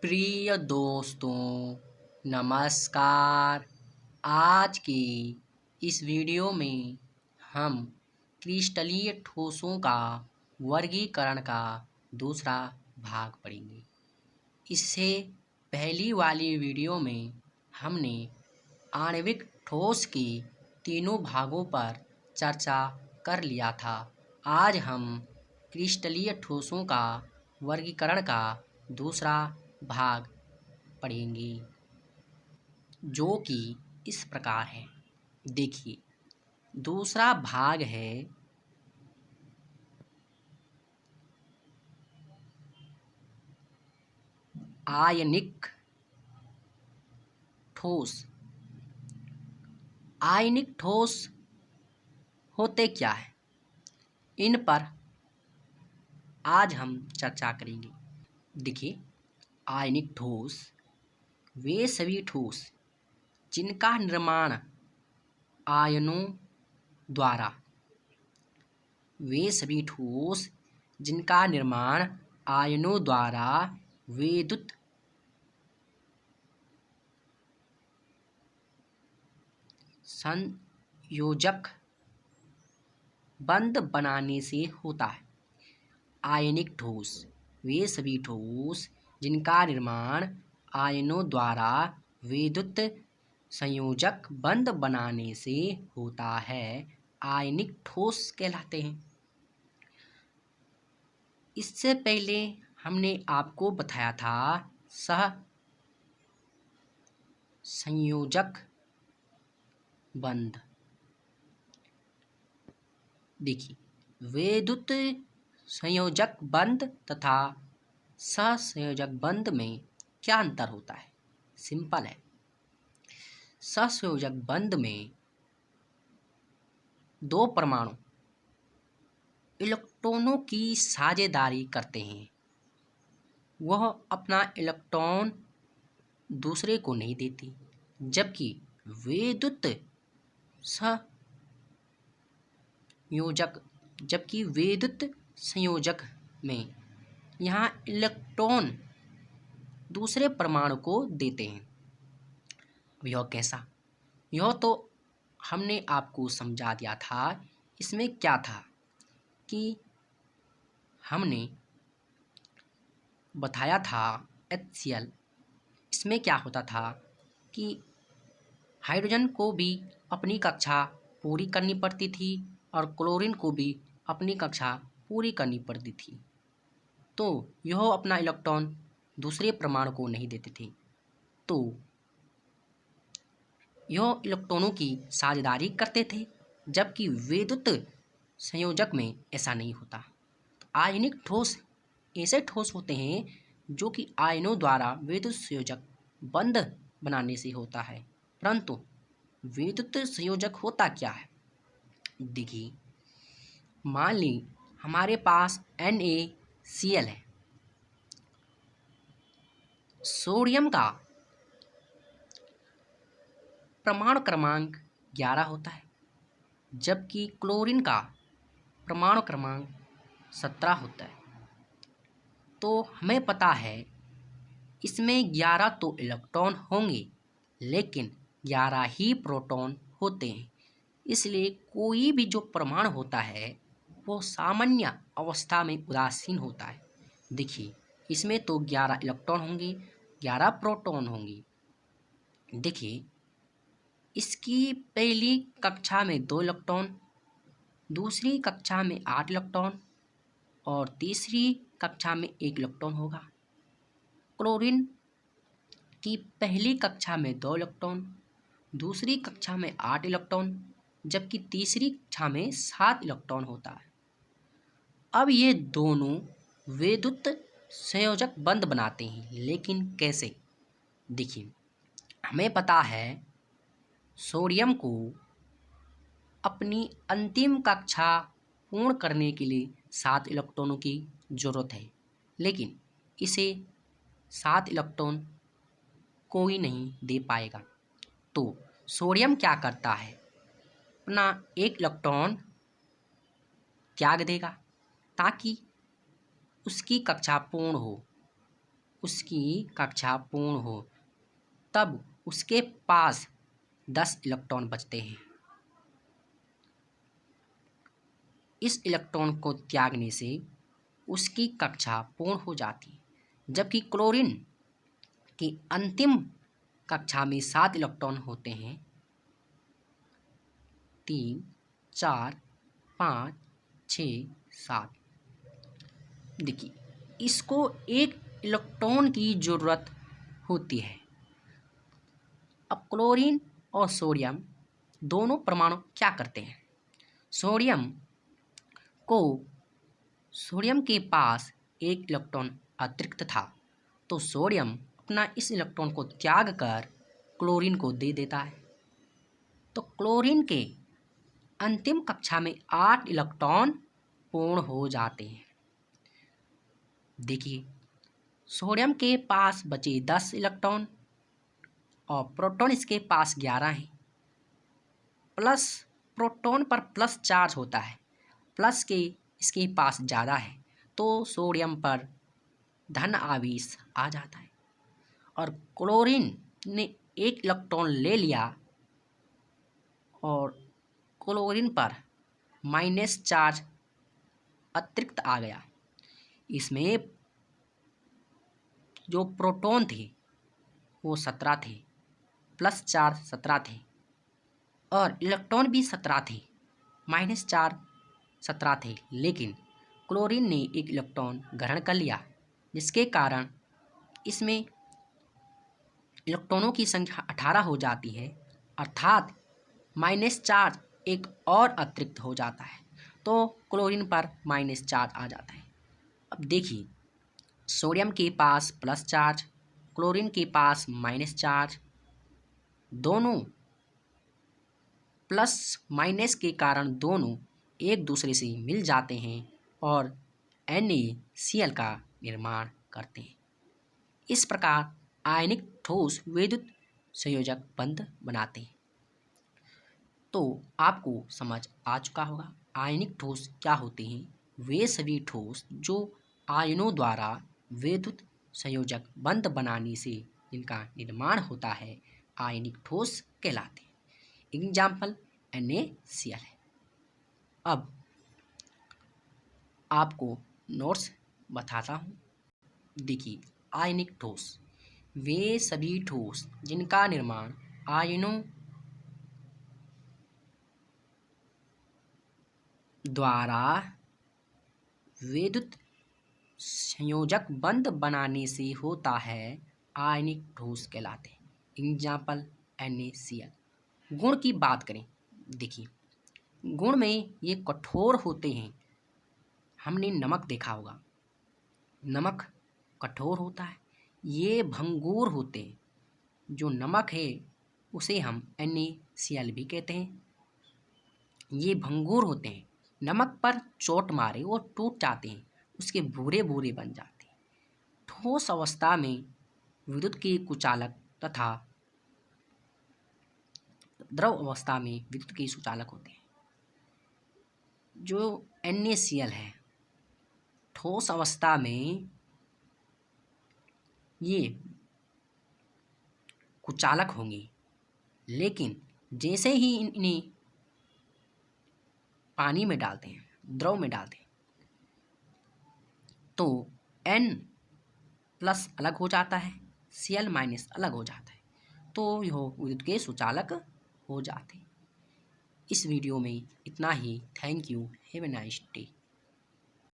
प्रिय दोस्तों, नमस्कार। आज के इस वीडियो में हम क्रिस्टलीय ठोसों का वर्गीकरण का दूसरा भाग पढ़ेंगे। इससे पहली वाली वीडियो में हमने आणविक ठोस के तीनों भागों पर चर्चा कर लिया था। आज हम क्रिस्टलीय ठोसों का वर्गीकरण का दूसरा भाग पढ़ेंगे, जो कि इस प्रकार है। देखिए, दूसरा भाग है आयनिक ठोस। आयनिक ठोस होते क्या है, इन पर आज हम चर्चा करेंगे। देखिए, आयनिक ठोस वे सभी ठोस जिनका निर्माण आयनों द्वारा विद्युत संयोजक बंध बनाने से होता है। आयनिक ठोस वे सभी ठोस जिनका निर्माण आयनों द्वारा विद्युत संयोजक बंध बनाने से होता है, आयनिक ठोस कहलाते हैं। इससे पहले हमने आपको बताया था सह संयोजक बंध। देखिए, विद्युत संयोजक बंध तथा सहसंयोजक बंध में क्या अंतर होता है? सिंपल है। सहसंयोजक बंध में दो परमाणु इलेक्ट्रॉनों की साझेदारी करते हैं। वह अपना इलेक्ट्रॉन दूसरे को नहीं देती, जबकि विद्युत संयोजक में यहाँ इलेक्ट्रॉन दूसरे परमाणु को देते हैं। यह कैसा? यह तो हमने आपको समझा दिया था। इसमें क्या था कि हमने बताया था HCl। इसमें क्या होता था कि हाइड्रोजन को भी अपनी कक्षा पूरी करनी पड़ती थी और क्लोरीन को भी अपनी कक्षा पूरी करनी पड़ती थी। तो यह अपना इलेक्ट्रॉन दूसरे परमाणु को नहीं देते थे, तो यह इलेक्ट्रॉनों की साझेदारी करते थे, जबकि विद्युत संयोजक में ऐसा नहीं होता। आयनिक ठोस ऐसे ठोस होते हैं जो कि आयनों द्वारा विद्युत संयोजक बंध बनाने से होता है। परंतु विद्युत संयोजक होता क्या है? देखिए, मान ली हमारे पास NaCl है। सोडियम का परमाणु क्रमांक 11 होता है, जबकि क्लोरीन का परमाणु क्रमांक 17 होता है। तो हमें पता है इसमें 11 तो इलेक्ट्रॉन होंगे, लेकिन 11 ही प्रोटॉन होते हैं। इसलिए कोई भी जो परमाणु होता है वो सामान्य अवस्था में उदासीन होता है। देखिए, इसमें तो 11 इलेक्ट्रॉन होंगे, 11 प्रोटॉन होंगे। देखिए, इसकी पहली कक्षा में 2 इलेक्ट्रॉन, दूसरी कक्षा में 8 इलेक्ट्रॉन और तीसरी कक्षा में 1 इलेक्ट्रॉन होगा। क्लोरीन की पहली कक्षा में 2 इलेक्ट्रॉन, दूसरी कक्षा में 8 इलेक्ट्रॉन, जबकि तीसरी कक्षा में 7 इलेक्ट्रॉन होता है। अब ये दोनों विद्युत संयोजक बंध बनाते हैं, लेकिन कैसे? देखिए, हमें पता है सोडियम को अपनी अंतिम कक्षा पूर्ण करने के लिए 7 इलेक्ट्रॉनों की जरूरत है, लेकिन इसे 7 इलेक्ट्रॉन कोई नहीं दे पाएगा। तो सोडियम क्या करता है? अपना 1 इलेक्ट्रॉन त्याग देगा ताकि उसकी कक्षा पूर्ण हो। उसकी कक्षा पूर्ण हो तब उसके पास 10 इलेक्ट्रॉन बचते हैं। इस इलेक्ट्रॉन को त्यागने से उसकी कक्षा पूर्ण हो जाती है। जबकि क्लोरीन की अंतिम कक्षा में 7 इलेक्ट्रॉन होते हैं, 3, 4, 5, 6, 7। देखिए, इसको एक इलेक्ट्रॉन की ज़रूरत होती है। अब क्लोरीन और सोडियम दोनों परमाणु क्या करते हैं? सोडियम के पास एक इलेक्ट्रॉन अतिरिक्त था, तो सोडियम अपना इस इलेक्ट्रॉन को त्याग कर क्लोरीन को दे देता है। तो क्लोरीन के अंतिम कक्षा में 8 इलेक्ट्रॉन पूर्ण हो जाते हैं। देखिए, सोडियम के पास बचे 10 इलेक्ट्रॉन और प्रोटॉन इसके पास 11 हैं। प्लस प्रोटॉन पर प्लस चार्ज होता है, प्लस के इसके पास ज़्यादा है, तो सोडियम पर धन आवेश आ जाता है। और क्लोरीन ने एक इलेक्ट्रॉन ले लिया और क्लोरीन पर माइनस चार्ज अतिरिक्त आ गया। इसमें जो प्रोटॉन थे वो 17 थे, प्लस चार्ज 17 थे, और इलेक्ट्रॉन भी 17 थे, माइनस चार्ज 17 थे। लेकिन क्लोरीन ने एक इलेक्ट्रॉन ग्रहण कर लिया, जिसके कारण इसमें इलेक्ट्रॉनों की संख्या 18 हो जाती है, अर्थात माइनस चार्ज एक और अतिरिक्त हो जाता है, तो क्लोरीन पर माइनस चार्ज आ जाता है। अब देखिए, सोडियम के पास प्लस चार्ज, क्लोरीन के पास माइनस चार्ज, दोनों प्लस माइनस के कारण दोनों एक दूसरे से मिल जाते हैं और NaCl का निर्माण करते हैं। इस प्रकार आयनिक ठोस विद्युत संयोजक बंध बनाते हैं। तो आपको समझ आ चुका होगा आयनिक ठोस क्या होते हैं। वे सभी ठोस जो आयनों द्वारा विद्युत संयोजक बंध बनाने से जिनका निर्माण होता है, आयनिक ठोस कहलाते हैं। एग्जाम्पल NaCl है। अब आपको नोट्स बताता हूँ। देखिए, आयनिक ठोस वे सभी ठोस जिनका निर्माण आयनों द्वारा विद्युत संयोजक बंध बनाने से होता है, आयनिक ठोस कहलाते हैं। Example NaCl। गुण की बात करें, देखिए गुण में ये कठोर होते हैं। हमने नमक देखा होगा, नमक कठोर होता है। ये भंगुर होते हैं। जो नमक है उसे हम NaCl भी कहते हैं। ये भंगुर होते हैं, नमक पर चोट मारे वो टूट जाते हैं, उसके भूरे भूरे बन जाते हैं। ठोस अवस्था में विद्युत के कुचालक तथा द्रव अवस्था में विद्युत के सुचालक होते हैं। जो NaCl है, ठोस अवस्था में ये कुचालक होंगे, लेकिन जैसे ही इन्हें पानी में डालते हैं, द्रव में डालते हैं, तो N प्लस अलग हो जाता है, Cl माइनस अलग हो जाता है, तो यह विद्युत के सुचालक हो जाते हैं। इस वीडियो में इतना ही। Thank you. Have a nice day.